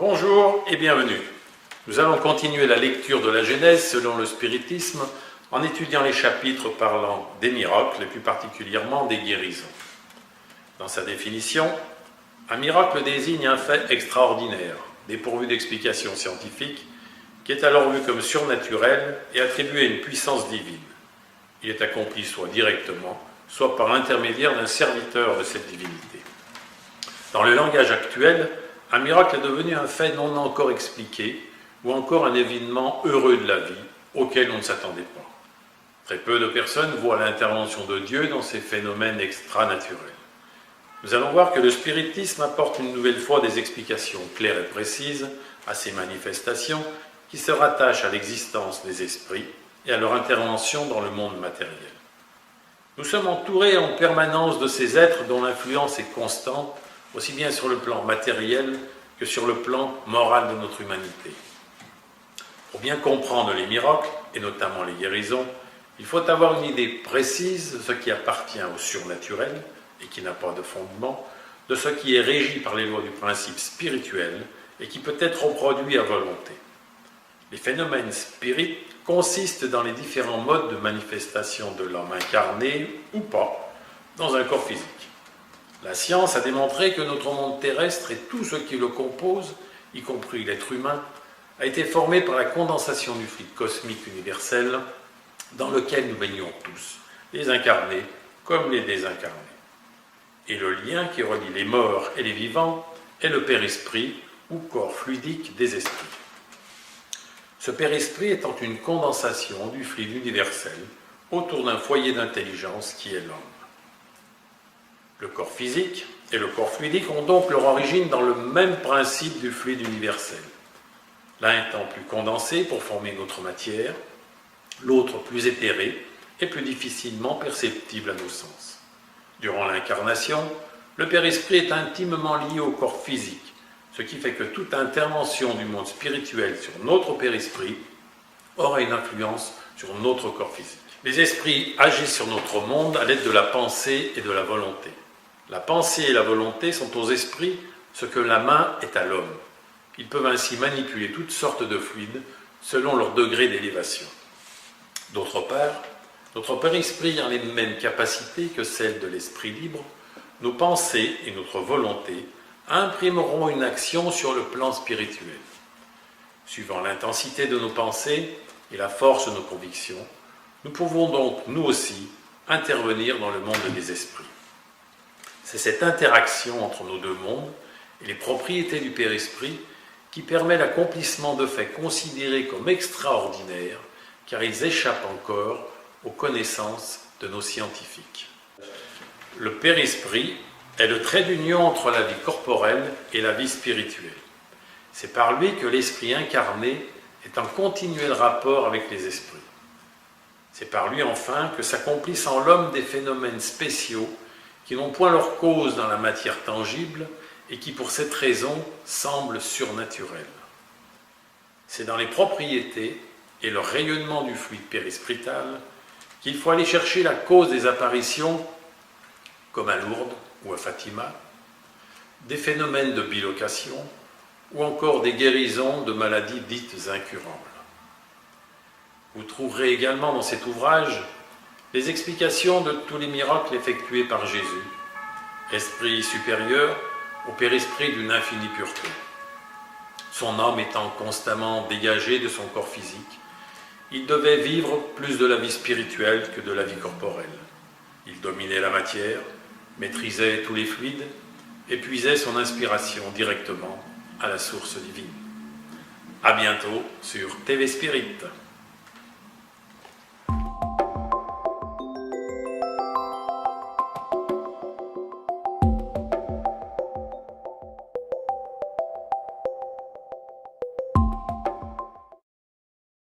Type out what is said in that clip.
Bonjour et bienvenue. Nous allons continuer la lecture de la Genèse selon le spiritisme en étudiant les chapitres parlant des miracles et plus particulièrement des guérisons. Dans sa définition, un miracle désigne un fait extraordinaire, dépourvu d'explication scientifique, qui est alors vu comme surnaturel et attribué à une puissance divine. Il est accompli soit directement, soit par l'intermédiaire d'un serviteur de cette divinité. Dans le langage actuel, un miracle est devenu un fait non encore expliqué ou encore un événement heureux de la vie auquel on ne s'attendait pas. Très peu de personnes voient l'intervention de Dieu dans ces phénomènes extranaturels. Nous allons voir que le spiritisme apporte une nouvelle fois des explications claires et précises à ces manifestations qui se rattachent à l'existence des esprits et à leur intervention dans le monde matériel. Nous sommes entourés en permanence de ces êtres dont l'influence est constante, aussi bien sur le plan matériel que sur le plan moral de notre humanité. Pour bien comprendre les miracles, et notamment les guérisons, il faut avoir une idée précise de ce qui appartient au surnaturel et qui n'a pas de fondement, de ce qui est régi par les lois du principe spirituel et qui peut être reproduit à volonté. Les phénomènes spirites consistent dans les différents modes de manifestation de l'homme incarné ou pas dans un corps physique. La science a démontré que notre monde terrestre et tout ce qui le compose, y compris l'être humain, a été formé par la condensation du fluide cosmique universel dans lequel nous baignons tous, les incarnés comme les désincarnés. Et le lien qui relie les morts et les vivants est le père-esprit ou corps fluidique des esprits. Ce père-esprit étant une condensation du fluide universel autour d'un foyer d'intelligence qui est l'homme. Le corps physique et le corps fluidique ont donc leur origine dans le même principe du fluide universel. L'un étant plus condensé pour former notre matière, l'autre plus éthéré et plus difficilement perceptible à nos sens. Durant l'incarnation, le père-esprit est intimement lié au corps physique, ce qui fait que toute intervention du monde spirituel sur notre père-esprit aura une influence sur notre corps physique. Les esprits agissent sur notre monde à l'aide de la pensée et de la volonté. La pensée et la volonté sont aux esprits ce que la main est à l'homme. Ils peuvent ainsi manipuler toutes sortes de fluides selon leur degré d'élévation. D'autre part, notre père-esprit a les mêmes capacités que celles de l'esprit libre. Nos pensées et notre volonté imprimeront une action sur le plan spirituel. Suivant l'intensité de nos pensées et la force de nos convictions, nous pouvons donc, nous aussi, intervenir dans le monde des esprits. C'est cette interaction entre nos deux mondes et les propriétés du père-esprit qui permet l'accomplissement de faits considérés comme extraordinaires, car ils échappent encore aux connaissances de nos scientifiques. Le père-esprit est le trait d'union entre la vie corporelle et la vie spirituelle. C'est par lui que l'esprit incarné est en continuel rapport avec les esprits. C'est par lui enfin que s'accomplissent en l'homme des phénomènes spéciaux qui n'ont point leur cause dans la matière tangible et qui pour cette raison semblent surnaturels. C'est dans les propriétés et le rayonnement du fluide périspritale qu'il faut aller chercher la cause des apparitions, comme à Lourdes ou à Fatima, des phénomènes de bilocation ou encore des guérisons de maladies dites incurables. Vous trouverez également dans cet ouvrage les explications de tous les miracles effectués par Jésus, esprit supérieur au père-esprit d'une infinie pureté. Son âme étant constamment dégagée de son corps physique, il devait vivre plus de la vie spirituelle que de la vie corporelle. Il dominait la matière, maîtrisait tous les fluides et puisait son inspiration directement à la source divine. À bientôt sur TV Spirit.